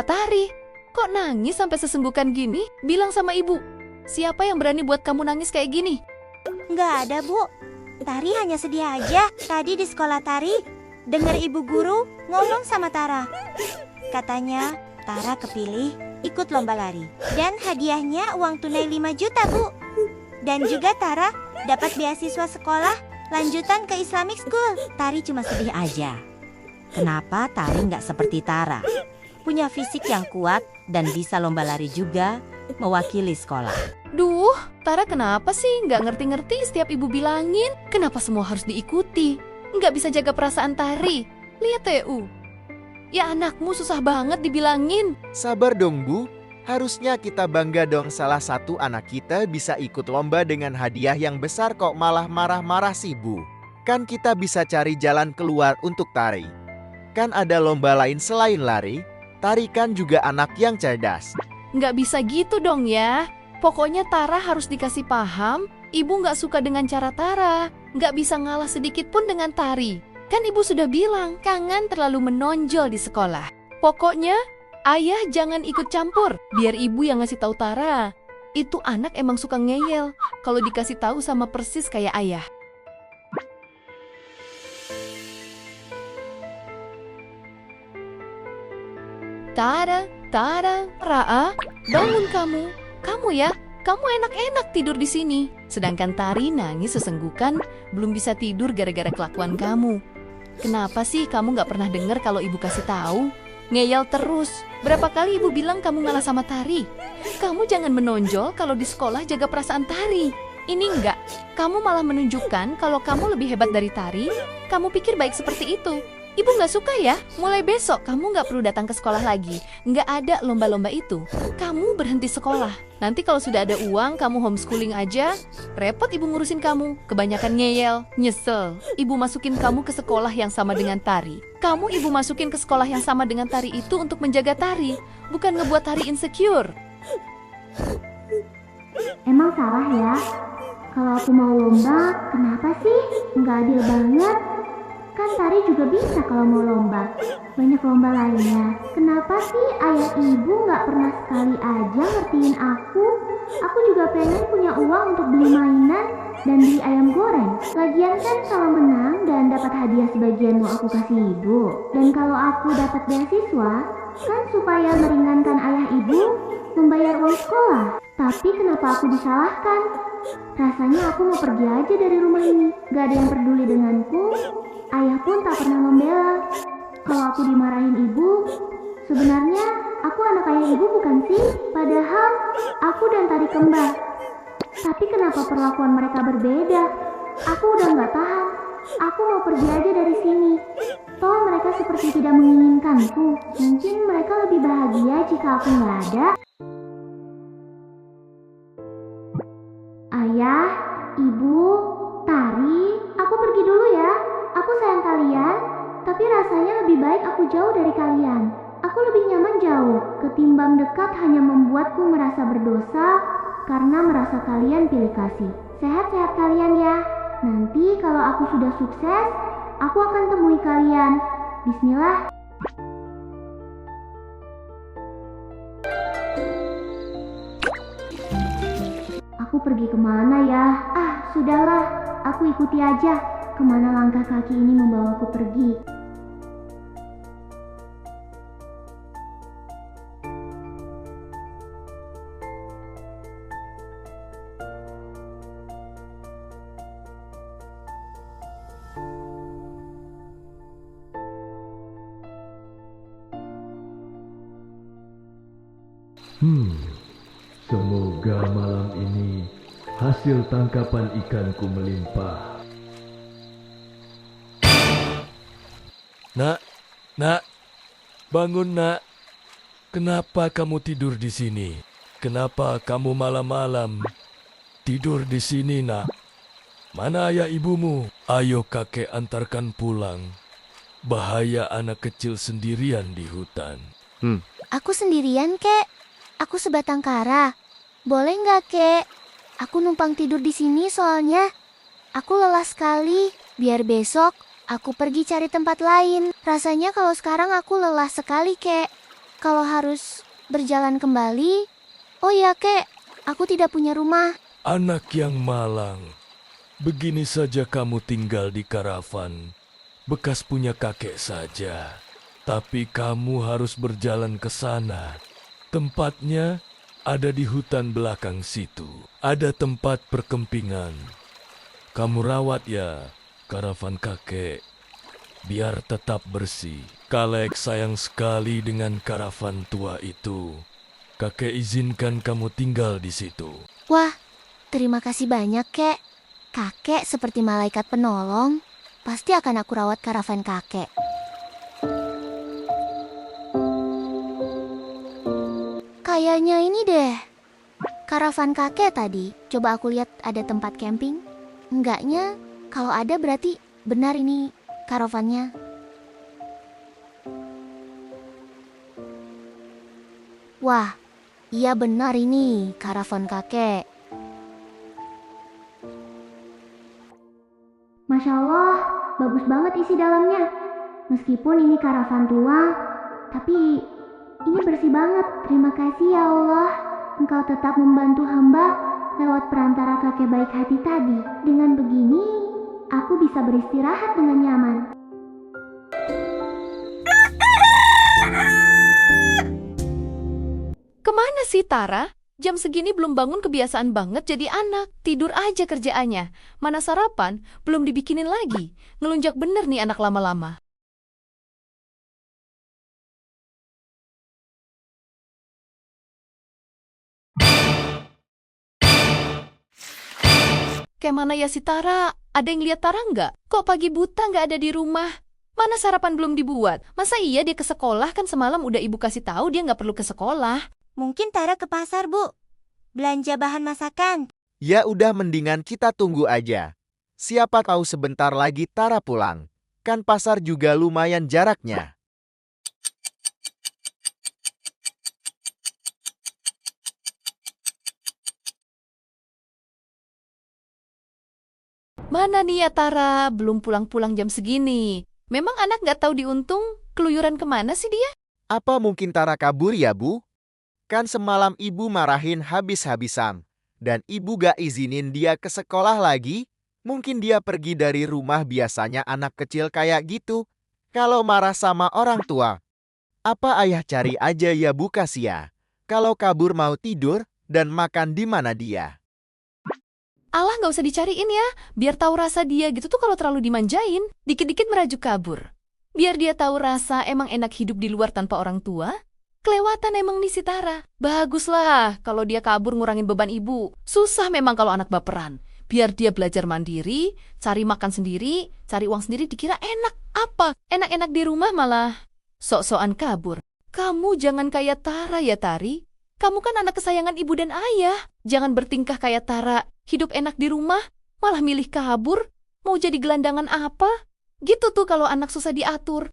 Kenapa Tari? Kok nangis sampai sesenggukan gini? Bilang sama ibu. Siapa yang berani buat kamu nangis kayak gini? Nggak ada, Bu. Tari hanya sedih aja. Tadi di sekolah Tari, dengar ibu guru ngomong sama Tara. Katanya, Tara kepilih ikut lomba lari. Dan hadiahnya uang tunai 5 juta, Bu. Dan juga Tara dapat beasiswa sekolah lanjutan ke Islamic School. Tari cuma sedih aja. Kenapa Tari nggak seperti Tara? Punya fisik yang kuat dan bisa lomba lari juga, mewakili sekolah. Duh, Tara kenapa sih nggak ngerti-ngerti setiap ibu bilangin? Kenapa semua harus diikuti? Nggak bisa jaga perasaan Tari. Lihat TU. Ya anakmu susah banget dibilangin. Sabar dong, Bu. Harusnya kita bangga dong salah satu anak kita bisa ikut lomba dengan hadiah yang besar kok malah marah-marah sih, Bu. Kan kita bisa cari jalan keluar untuk Tari. Kan ada lomba lain selain lari. Tari kan juga anak yang cerdas. Nggak bisa gitu dong ya. Pokoknya Tara harus dikasih paham, ibu nggak suka dengan cara Tara. Nggak bisa ngalah sedikit pun dengan Tari. Kan ibu sudah bilang, kangen terlalu menonjol di sekolah. Pokoknya, ayah jangan ikut campur. Biar ibu yang ngasih tahu Tara. Itu anak emang suka ngeyel. Kalau dikasih tahu sama persis kayak ayah. Tara, Raa, bangun kamu. Kamu ya, kamu enak-enak tidur di sini. Sedangkan Tari nangis sesenggukan, belum bisa tidur gara-gara kelakuan kamu. Kenapa sih kamu gak pernah dengar kalau ibu kasih tahu? Ngeyel terus. Berapa kali ibu bilang kamu ngalah sama Tari? Kamu jangan menonjol kalau di sekolah jaga perasaan Tari. Ini enggak. Kamu malah menunjukkan kalau kamu lebih hebat dari Tari. Kamu pikir baik seperti itu. Ibu gak suka ya, mulai besok kamu gak perlu datang ke sekolah lagi. Gak ada lomba-lomba itu. Kamu berhenti sekolah. Nanti kalau sudah ada uang, kamu homeschooling aja. Repot ibu ngurusin kamu. Kebanyakan ngeyel, nyesel. Ibu masukin kamu ke sekolah yang sama dengan Tari. Kamu ibu masukin ke sekolah yang sama dengan Tari itu untuk menjaga Tari. Bukan ngebuat Tari insecure. Emang salah ya? Kalau aku mau lomba, kenapa sih? Nggak adil banget. Kan Tari juga bisa kalau mau lomba. Banyak lomba lainnya. Kenapa sih ayah ibu nggak pernah sekali aja ngertiin aku? Aku juga pengen punya uang untuk beli mainan dan beli ayam goreng. Lagian kan kalau menang dan dapat hadiah sebagian mau aku kasih ibu. Dan kalau aku dapat beasiswa, kan supaya meringankan ayah ibu membayar uang sekolah. Tapi kenapa aku disalahkan? Rasanya aku mau pergi aja dari rumah ini. Gak ada yang peduli denganku. Ayah pun tak pernah membela. Kalau aku dimarahin ibu, sebenarnya aku anak ayah ibu bukan sih? Padahal aku dan Tari kembar. Tapi kenapa perlakuan mereka berbeda? Aku udah gak tahan. Aku mau pergi aja dari sini. Toh mereka seperti tidak menginginkanku. Mungkin mereka lebih bahagia jika aku gak ada. Ayah, ibu, Tari, aku pergi dulu ya. Aku sayang kalian, tapi rasanya lebih baik aku jauh dari kalian. Aku lebih nyaman jauh, ketimbang dekat hanya membuatku merasa berdosa karena merasa kalian pilih kasih. Sehat-sehat kalian ya. Nanti kalau aku sudah sukses, aku akan temui kalian. Bismillah. Aku pergi kemana ya? Sudahlah, aku ikuti aja. Kemana langkah kaki ini membawaku pergi? Semoga malam ini hasil tangkapan ikanku melimpah. Nak, bangun nak. Kenapa kamu tidur di sini? Kenapa kamu malam-malam tidur di sini, nak? Mana ayah ibumu? Ayo kakek antarkan pulang. Bahaya anak kecil sendirian di hutan. Aku sendirian, Kek. Aku sebatang kara. Boleh nggak, Kek? Aku numpang tidur di sini soalnya. Aku lelah sekali. Biar besok aku pergi cari tempat lain. Rasanya kalau sekarang aku lelah sekali, Kek. kalau harus berjalan kembali? Oh ya, Kek, aku tidak punya rumah. Anak yang malang, begini saja kamu tinggal di karavan, bekas punya kakek saja. Tapi kamu harus berjalan ke sana. Tempatnya ada di hutan belakang situ. Ada tempat perkempingan. Kamu rawat ya, karavan kakek. Biar tetap bersih. Kalek sayang sekali dengan karavan tua itu. Kakek izinkan kamu tinggal di situ. Wah, terima kasih banyak, Kek. Kakek seperti malaikat penolong. Pasti akan aku rawat karavan kakek. Kayaknya ini deh. Karavan kakek tadi. Coba aku lihat ada tempat camping. Enggaknya, kalau ada berarti benar ini karavannya. Wah, iya benar ini karavan kakek. Masya Allah, bagus banget isi dalamnya. Meskipun ini karavan tua, tapi ini bersih banget. Terima kasih ya Allah. Engkau tetap membantu hamba lewat perantara kakek baik hati tadi. Dengan begini, aku bisa beristirahat dengan nyaman. Kemana sih Tara? Jam segini belum bangun, kebiasaan banget jadi anak. Tidur aja kerjaannya. Mana sarapan? Belum dibikinin lagi. Ngelunjak bener nih anak lama-lama. Kayak mana ya si Tara? Ada yang lihat Tara nggak? Kok pagi buta nggak ada di rumah? Mana sarapan belum dibuat? Masa iya dia ke sekolah? Kan semalam udah ibu kasih tahu dia nggak perlu ke sekolah. Mungkin Tara ke pasar, Bu. Belanja bahan masakan. Ya udah mendingan kita tunggu aja. Siapa tahu sebentar lagi Tara pulang. Kan pasar juga lumayan jaraknya. Mana nih ya Tara? Belum pulang-pulang jam segini. Memang anak nggak tahu diuntung? Keluyuran kemana sih dia? Apa mungkin Tara kabur ya, Bu? Kan semalam ibu marahin habis-habisan. Dan ibu gak izinin dia ke sekolah lagi. Mungkin dia pergi dari rumah, biasanya anak kecil kayak gitu. Kalau marah sama orang tua. Apa ayah cari aja ya Bu Kasia? Kalau kabur mau tidur dan makan di mana dia? Allah nggak usah dicariin ya. Biar tahu rasa dia gitu tuh kalau terlalu dimanjain. Dikit-dikit merajuk kabur. Biar dia tahu rasa emang enak hidup di luar tanpa orang tua. Kelewatan emang nih si Tara. Baguslah kalau dia kabur ngurangin beban ibu. Susah memang kalau anak baperan. Biar dia belajar mandiri, cari makan sendiri, cari uang sendiri, dikira enak. Apa? Enak-enak di rumah malah sok-sokan kabur. Kamu jangan kayak Tara ya Tari. Kamu kan anak kesayangan ibu dan ayah. Jangan bertingkah kayak Tara. Hidup enak di rumah, malah milih kabur. Mau jadi gelandangan apa? Gitu tuh kalau anak susah diatur.